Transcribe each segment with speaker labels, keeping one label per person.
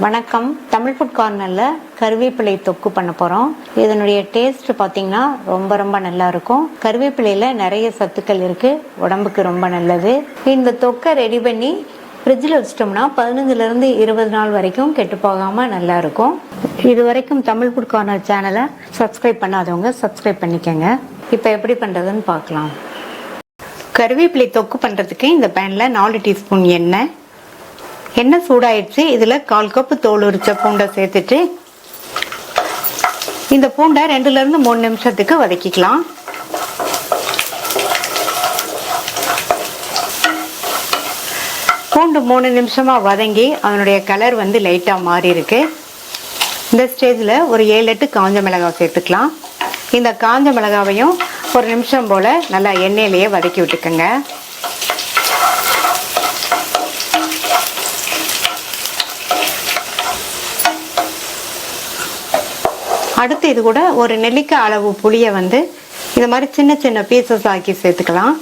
Speaker 1: வணக்கம். தமிழ் ஃபுட் கார்னர்ல கருவேப்பிலை தொக்கு பண்ண போறோம். இதனுடைய டேஸ்ட் பாத்தீங்கன்னா ரொம்ப நல்லா இருக்கும். கருவேப்பிலையில நிறைய சத்துக்கள் இருக்கு, உடம்புக்கு ரொம்ப நல்லது. இந்த தொக்கை ரெடி பண்ணி ஃப்ரிட்ஜில் வச்சிட்டோம்னா 15ல இருந்து 20 நாள் வரைக்கும் கெட்டு போகாம நல்லா இருக்கும். இது வரைக்கும் தமிழ் ஃபுட் கார்னர் சேனலை சப்ஸ்கிரைப் பண்ணாதவங்க சப்ஸ்கிரைப் பண்ணிக்கங்க. இப்போ எப்படி பண்றதுன்னு பார்க்கலாம். கருவேப்பிலை தொக்கு பண்றதுக்கு இந்த பேன்ல 4 டீஸ்பூன் எண்ணெய் சூடாயிடுச்சு. இதுல 1/4 கப் தோல் உரிச்ச பூண்டை சேர்த்துட்டு இந்த பூண்டை 2ல இருந்து 3 நிமிஷத்துக்கு வதக்கிக்கலாம். பூண்டு 3 நிமிஷமா வதங்கி அதனுடைய கலர் லைட்டா மாறி இருக்கு. இந்த ஸ்டேஜ்ல ஒரு 7-8 காஞ்ச மிளகாய் சேர்த்துக்கலாம். இந்த காஞ்ச மிளகாவையும் ஒரு நிமிஷம் போல நல்லா எண்ணெயிலேயே வதக்கி விட்டுக்கோங்க. அடுத்து இது கூட ஒரு நெல்லிக்காய் அளவு புளியை இந்த மாதிரி சின்ன பீசஸ் ஆக்கி சேர்த்துக்கலாம்.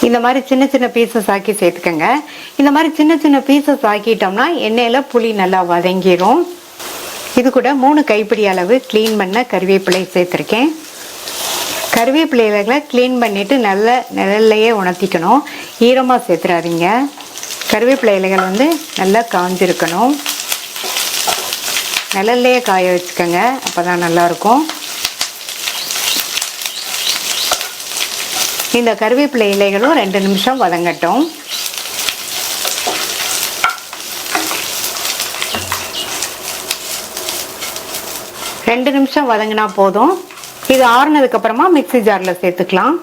Speaker 1: இந்த மாதிரி சின்ன பீசஸ் ஆக்கி சேர்த்துக்கங்க. இந்த மாதிரி சின்ன பீசஸ் ஆக்கிட்டோம்னா எண்ணெயில புளி நல்லா வதங்கிரும். இது கூட 3 கைப்பிடி அளவு கிளீன் பண்ண கருவேப்பிலை சேர்த்துருக்கேன். கருவேப்பிலை இலைகளை கிளீன் பண்ணிட்டு நல்ல நிழல்லையே உணர்த்திக்கணும், ஈரமா சேர்த்துறாதீங்க. கருவேப்பிலை இலைகள் நல்லா காஞ்சிருக்கணும். நிழல்லையே காய வச்சுக்கோங்க, அப்போதான் நல்லா இருக்கும். இந்த கருவேப்பிலை இலைகளும் 2 நிமிஷம் வதங்கட்டும். ரெண்டு நிமிஷம் வதங்கினா போதும். இது ஆறுனதுக்கு அப்புறமா மிக்ஸி ஜார்ல சேர்த்துக்கலாம்.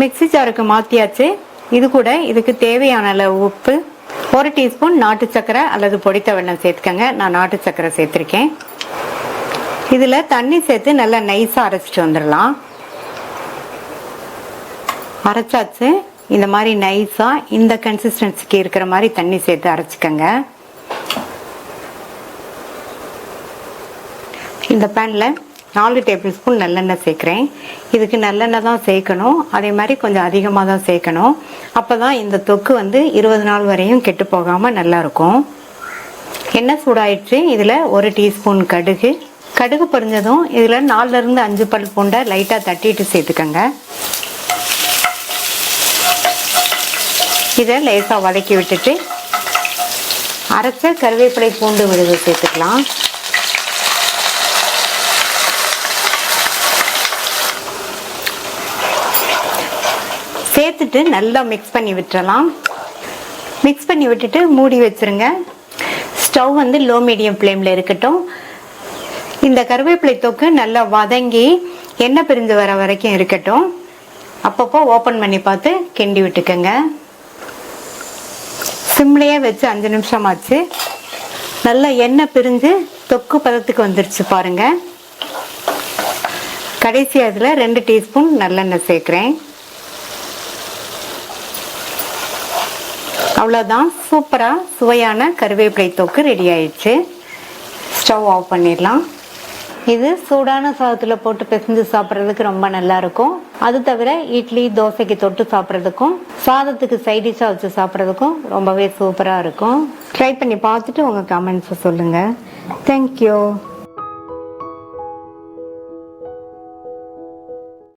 Speaker 1: மிக்ஸி ஜாருக்கு மாத்தியாச்சு. இது கூட இதுக்கு தேவையான அளவு உப்பு, 1 டீஸ்பூன் நாட்டு சக்கரை அல்லது பொடித்த வெல்லம் சேர்த்துக்கங்க. நான் நாட்டு சக்கரை சேர்த்திருக்கேன். இதுல தண்ணி சேர்த்து நல்லா நைஸா அரைச்சிட்டு வந்துடலாம். அரைச்சாச்சு. இந்த மாதிரி நைஸா இந்த கன்சிஸ்டன்சிக்கு இருக்கிற மாதிரி தண்ணி சேர்த்து அரைச்சிக்கங்க. இந்த பேன்ல 4 டேபிள் ஸ்பூன் நல்லெண்ணெய் சேர்க்கிறேன். இதுக்கு நல்லெண்ணெய் தான் சேர்க்கணும், அதே மாதிரி கொஞ்சம் அதிகமாக தான் சேர்க்கணும். அப்போதான் இந்த தொக்கு 20 நாள் வரையும் கெட்டு போகாமல் நல்லா இருக்கும். எண்ணெய் சூடாயிடுச்சு. இதில் 1 டீஸ்பூன் கடுகு பொரிஞ்சதும் இதில் 4ல இருந்து 5 பல் பூண்டை லைட்டாக தட்டிட்டு சேர்த்துக்கங்க. இதை லேசாக வதக்கி விட்டுட்டு அரைச்ச கருவேப்பிலை பூண்டு விழுது சேர்த்துக்கலாம். சேர்த்துட்டு நல்லா மிக்ஸ் பண்ணி விட்டுறலாம். மிக்ஸ் பண்ணி விட்டுட்டு மூடி வச்சிருங்க. ஸ்டவ் லோ மீடியம் ஃப்ளேமில் இருக்கட்டும். இந்த கருவேப்பிலை தொக்கு நல்லா வதங்கி எண்ணெய் பிரிஞ்சு வர வரைக்கும் இருக்கட்டும். அப்பப்போ ஓப்பன் பண்ணி பார்த்து கிண்டி விட்டுக்கங்க. சிம்லையே வச்சு 5 நிமிஷம் ஆச்சு. நல்லா எண்ணெய் பிரிஞ்சு தொக்கு பதத்துக்கு வந்துருச்சு பாருங்க. கடைசி அதில் 2 டீஸ்பூன் நல்லெண்ணெய் சேர்க்கிறேன். அவ்வளோதான், சூப்பரா சுவையான கருவேப்பிலை தொக்கு ரெடி ஆயிடுச்சு. ஸ்டவ் ஆஃப் பண்ணிடலாம். இது சூடான சாதத்துல போட்டு பிசைஞ்சு சாப்பிட்றதுக்கு ரொம்ப நல்லா இருக்கும். அது தவிர இட்லி தோசைக்கு தொட்டு சாப்பிட்றதுக்கும் சாதத்துக்கு சைடிஷா வச்சு சாப்பிட்றதுக்கும் ரொம்பவே சூப்பரா இருக்கும். ட்ரை பண்ணி பார்த்துட்டு உங்க கமெண்ட்ஸை சொல்லுங்க. தேங்க்யூ.